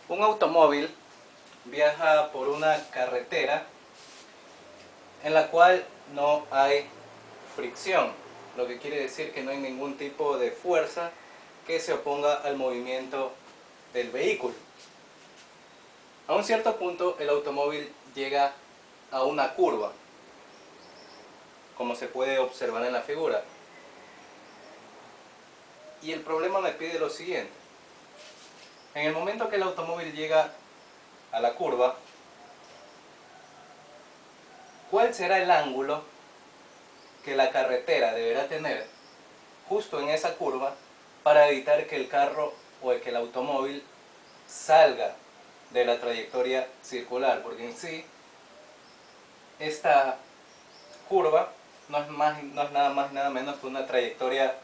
Un automóvil viaja por una carretera en la cual no hay fricción, lo que quiere decir que no hay ningún tipo de fuerza que se oponga al movimiento del vehículo. A un cierto punto el automóvil llega a una curva, como se puede observar en la figura. Y el problema me pide lo siguiente: en el momento que el automóvil llega a la curva, ¿cuál será el ángulo que la carretera deberá tener justo en esa curva para evitar que el carro o que el automóvil salga de la trayectoria circular? Porque en sí, esta curva no es nada más nada menos que una trayectoria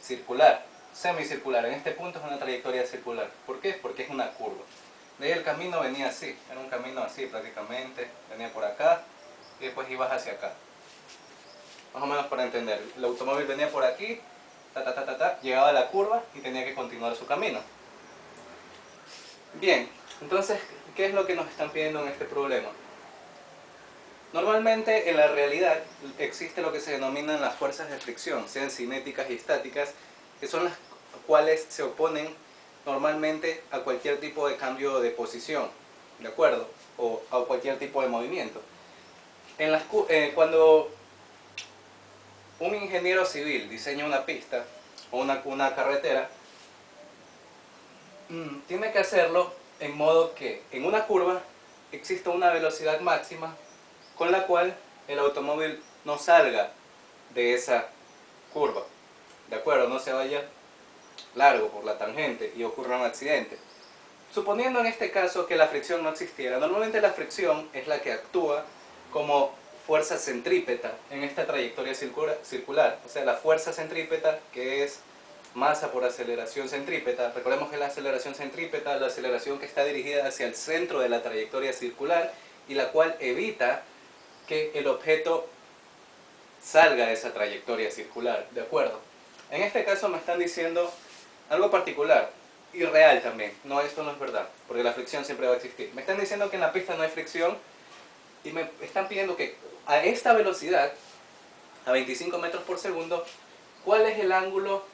circular, semicircular. En este punto es una trayectoria circular. ¿Por qué? Porque es una curva. De ahí el camino venía así, era un camino así prácticamente, venía por acá y después ibas hacia acá. Más o menos para entender, el automóvil venía por aquí, llegaba a la curva y tenía que continuar su camino. Bien, entonces, ¿qué es lo que nos están pidiendo en este problema? Normalmente en la realidad existe lo que se denominan las fuerzas de fricción, sean cinéticas y estáticas, que son las cuales se oponen normalmente a cualquier tipo de cambio de posición, ¿de acuerdo? O a cualquier tipo de movimiento. Cuando un ingeniero civil diseña una pista o una carretera, tiene que hacerlo en modo que en una curva exista una velocidad máxima con la cual el automóvil no salga de esa curva, ¿de acuerdo? No se vaya largo por la tangente y ocurra un accidente. Suponiendo en este caso que la fricción no existiera, normalmente la fricción es la que actúa como fuerza centrípeta en esta trayectoria circular. O sea, la fuerza centrípeta, que es masa por aceleración centrípeta. Recordemos que la aceleración centrípeta es la aceleración que está dirigida hacia el centro de la trayectoria circular y la cual evita que el objeto salga de esa trayectoria circular, ¿de acuerdo? En este caso me están diciendo algo particular y real también. No, esto no es verdad, porque la fricción siempre va a existir. Me están diciendo que en la pista no hay fricción y me están pidiendo que a esta velocidad, a 25 metros por segundo, ¿cuál es el ángulo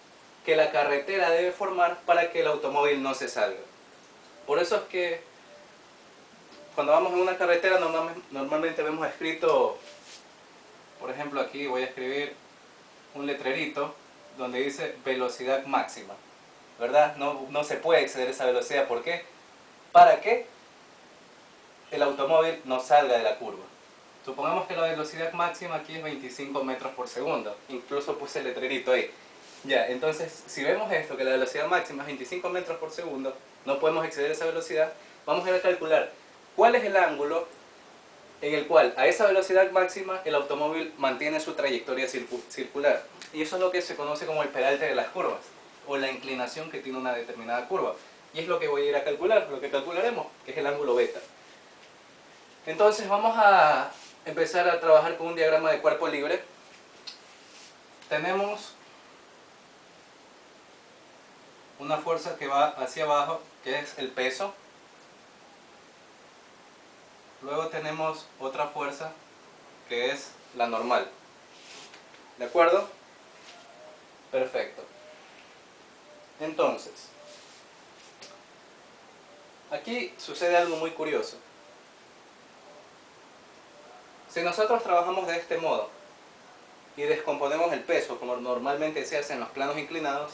que la carretera debe formar para que el automóvil no se salga? Por eso es que cuando vamos en una carretera normalmente vemos escrito, por ejemplo aquí voy a escribir un letrerito donde dice velocidad máxima, ¿verdad? No se puede exceder esa velocidad. ¿Por qué? Para que el automóvil no salga de la curva. Supongamos que la velocidad máxima aquí es 25 metros por segundo. Incluso puse el letrerito ahí. Ya, entonces, si vemos esto, que la velocidad máxima es 25 metros por segundo, no podemos exceder esa velocidad, vamos a ir a calcular cuál es el ángulo en el cual a esa velocidad máxima el automóvil mantiene su trayectoria circular. Y eso es lo que se conoce como el peralte de las curvas, o la inclinación que tiene una determinada curva. Y es lo que voy a ir a calcular, lo que calcularemos, que es el ángulo beta. Entonces vamos a empezar a trabajar con un diagrama de cuerpo libre. Tenemos una fuerza que va hacia abajo, que es el peso. Luego tenemos otra fuerza, que es la normal. ¿De acuerdo? Perfecto. Entonces, aquí sucede algo muy curioso. Si nosotros trabajamos de este modo y descomponemos el peso como normalmente se hace en los planos inclinados,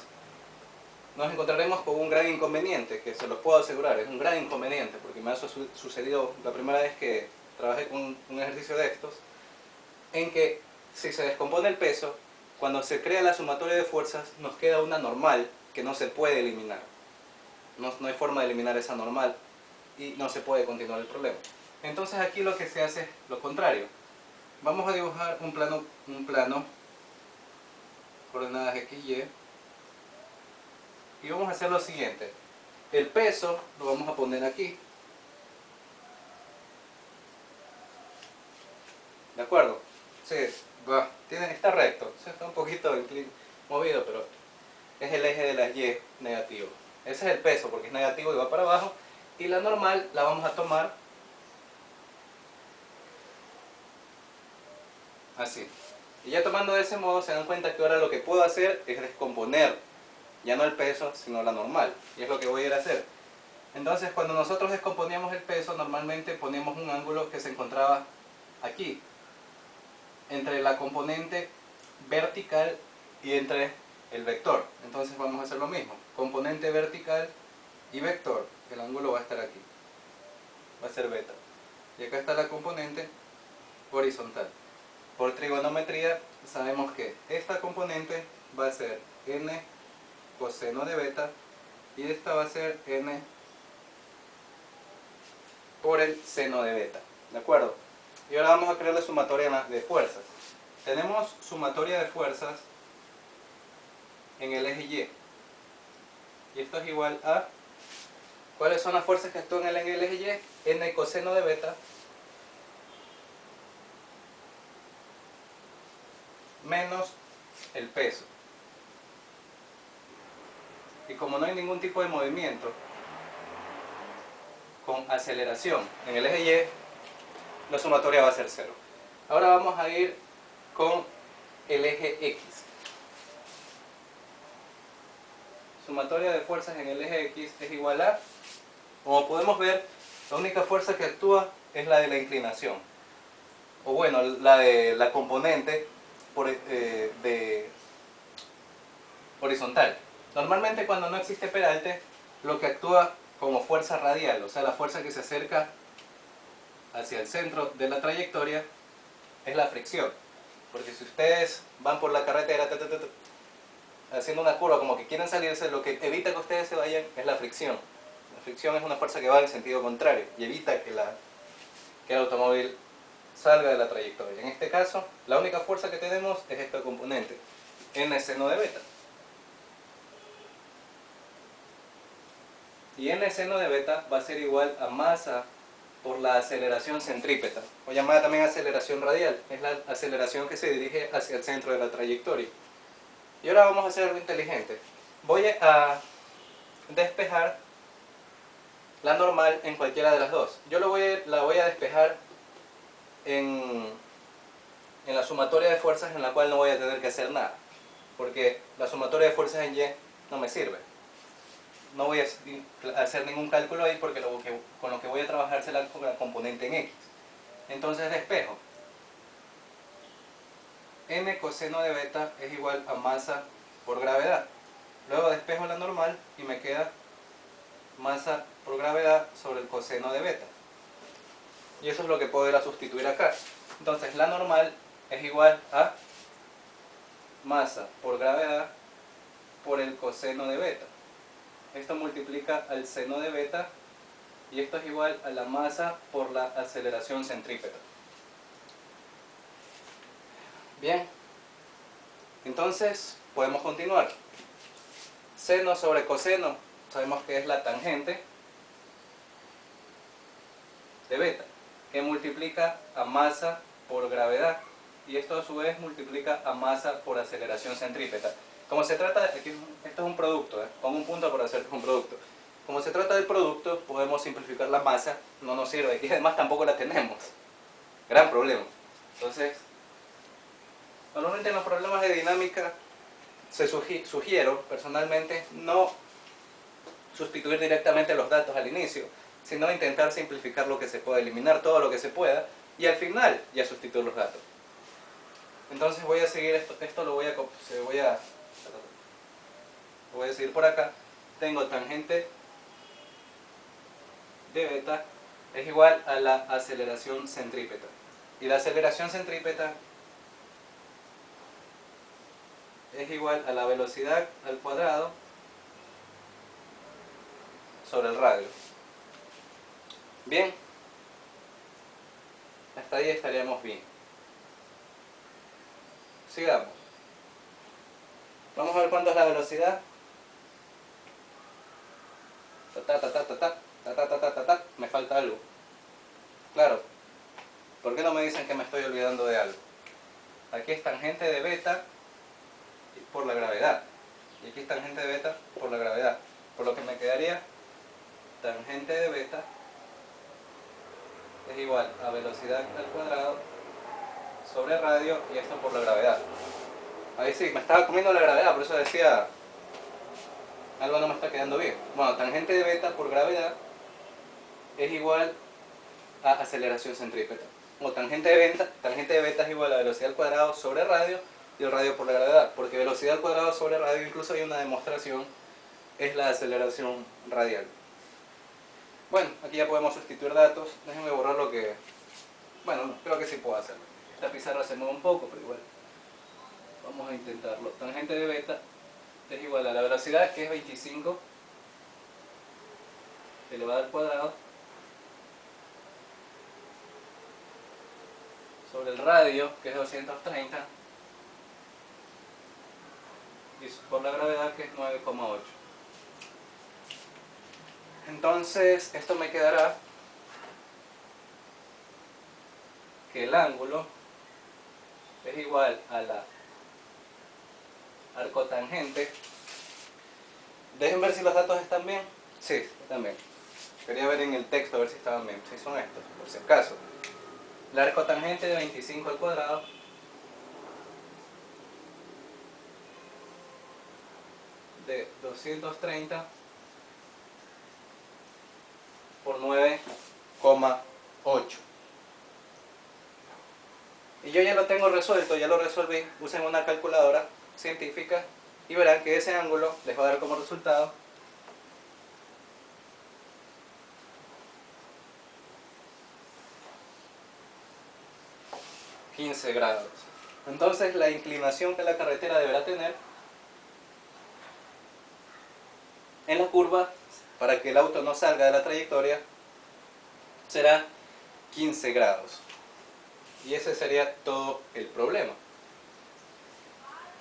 nos encontraremos con un gran inconveniente, que se los puedo asegurar, es un gran inconveniente, porque me ha sucedido la primera vez que trabajé con un ejercicio de estos, en que si se descompone el peso, cuando se crea la sumatoria de fuerzas, nos queda una normal que no se puede eliminar. No hay forma de eliminar esa normal y no se puede continuar el problema. Entonces aquí lo que se hace es lo contrario. Vamos a dibujar un plano, coordenadas X, y vamos a hacer lo siguiente. El peso lo vamos a poner aquí. ¿De acuerdo? Sí, está recto. Está un poquito movido, pero es el eje de la Y negativo. Ese es el peso porque es negativo y va para abajo. y la normal la vamos a tomar así. Y ya tomando de ese modo se dan cuenta que ahora lo que puedo hacer es descomponer, ya no el peso, sino la normal. Y es lo que voy a ir a hacer. Entonces cuando nosotros descomponíamos el peso, normalmente ponemos un ángulo que se encontraba aquí, entre la componente vertical y entre el vector. Entonces vamos a hacer lo mismo, componente vertical y vector, el ángulo va a estar aquí, va a ser beta. Y acá está la componente horizontal. Por trigonometría sabemos que esta componente va a ser n coseno de beta y esta va a ser n por el seno de beta, ¿de acuerdo? Y ahora vamos a crear la sumatoria de fuerzas. Tenemos sumatoria de fuerzas en el eje Y. Y esto es igual a... ¿Cuáles son las fuerzas que actúan en el eje Y? N coseno de beta menos el peso. Y como no hay ningún tipo de movimiento con aceleración en el eje Y, la sumatoria va a ser 0. Ahora vamos a ir con el eje X. Sumatoria de fuerzas en el eje X es igual a, como podemos ver, la única fuerza que actúa es la de la inclinación, o bueno, la de la componente de horizontal. Normalmente cuando no existe peralte, lo que actúa como fuerza radial, o sea la fuerza que se acerca hacia el centro de la trayectoria, es la fricción. Porque si ustedes van por la carretera haciendo una curva como que quieren salirse, lo que evita que ustedes se vayan es la fricción. La fricción es una fuerza que va en sentido contrario y evita que el automóvil salga de la trayectoria. En este caso, la única fuerza que tenemos es esta componente, n seno de beta. Y n seno de beta va a ser igual a masa por la aceleración centrípeta, o llamada también aceleración radial. Es la aceleración que se dirige hacia el centro de la trayectoria. Y ahora vamos a hacer algo inteligente. Voy a despejar la normal en cualquiera de las dos. Yo la voy a despejar en la sumatoria de fuerzas, en la cual no voy a tener que hacer nada, porque la sumatoria de fuerzas en Y no me sirve. No voy a hacer ningún cálculo ahí porque con lo que voy a trabajar será con la componente en X. Entonces despejo. N coseno de beta es igual a masa por gravedad. Luego despejo la normal y me queda masa por gravedad sobre el coseno de beta. Y eso es lo que puedo ir a sustituir acá. Entonces la normal es igual a masa por gravedad por el coseno de beta. Esto multiplica al seno de beta y esto es igual a la masa por la aceleración centrípeta. Bien, entonces podemos continuar. Seno sobre coseno, sabemos que es la tangente de beta, que multiplica a masa por gravedad, y esto a su vez multiplica a masa por aceleración centrípeta. Como se trata, aquí, esto es un producto, pongo un punto por hacer que es un producto. Como se trata del producto, podemos simplificar la masa, no nos sirve, y además tampoco la tenemos. Gran problema. Entonces, normalmente en los problemas de dinámica sugiero personalmente no sustituir directamente los datos al inicio, sino intentar simplificar lo que se pueda, eliminar todo lo que se pueda y al final ya sustituir los datos. Entonces voy a seguir esto lo voy a seguir por acá. Tengo tangente de beta es igual a la aceleración centrípeta, y la aceleración centrípeta es igual a la velocidad al cuadrado sobre el radio. Bien, hasta ahí estaríamos bien. Sigamos. Vamos a ver cuánto es la velocidad. Me falta algo. Claro, ¿por qué no me dicen que me estoy olvidando de algo? Aquí es tangente de beta por la gravedad. Y aquí es tangente de beta por la gravedad. Por lo que me quedaría tangente de beta es igual a velocidad al cuadrado sobre radio, y esto por la gravedad. Ahí sí, me estaba comiendo la gravedad, por eso decía algo no me está quedando bien. Bueno, tangente de beta por gravedad es igual a aceleración centrípeta. O tangente de beta es igual a velocidad al cuadrado sobre radio, y el radio por la gravedad, porque velocidad al cuadrado sobre radio, incluso hay una demostración, es la aceleración radial. Bueno, aquí ya podemos sustituir datos. Déjenme borrar lo que... Bueno, no, creo que sí puedo hacerlo. Esta pizarra se mueve un poco, pero igual. Vamos a intentarlo. Tangente de beta es igual a la velocidad, que es 25 elevado al cuadrado, sobre el radio, que es 230, y por la gravedad, que es 9,8. Entonces, esto me quedará que el ángulo es igual a la arcotangente. Dejen ver si los datos están bien. Sí, están bien. Quería ver en el texto a ver si estaban bien. Sí, son estos, por si acaso. La arcotangente de 25 al cuadrado de 230 por 9,8. Y yo ya lo tengo resuelto, ya lo resolví. Usen una calculadora científica y verán que ese ángulo les va a dar como resultado 15 grados. Entonces la inclinación que la carretera deberá tener en la curva para que el auto no salga de la trayectoria será 15 grados. Y ese sería todo el problema.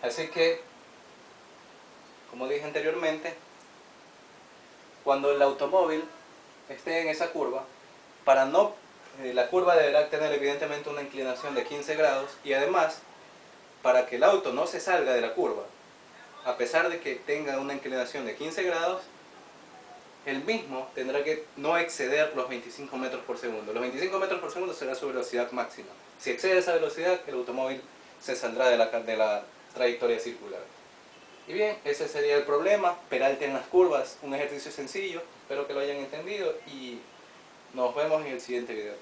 Así que, como dije anteriormente, cuando el automóvil esté en esa curva, la curva deberá tener evidentemente una inclinación de 15 grados, y además, para que el auto no se salga de la curva, a pesar de que tenga una inclinación de 15 grados, el mismo tendrá que no exceder los 25 metros por segundo. Los 25 metros por segundo será su velocidad máxima. Si excede esa velocidad, el automóvil se saldrá de la trayectoria circular. Y bien, ese sería el problema. Peralte en las curvas, un ejercicio sencillo. Espero que lo hayan entendido y nos vemos en el siguiente video.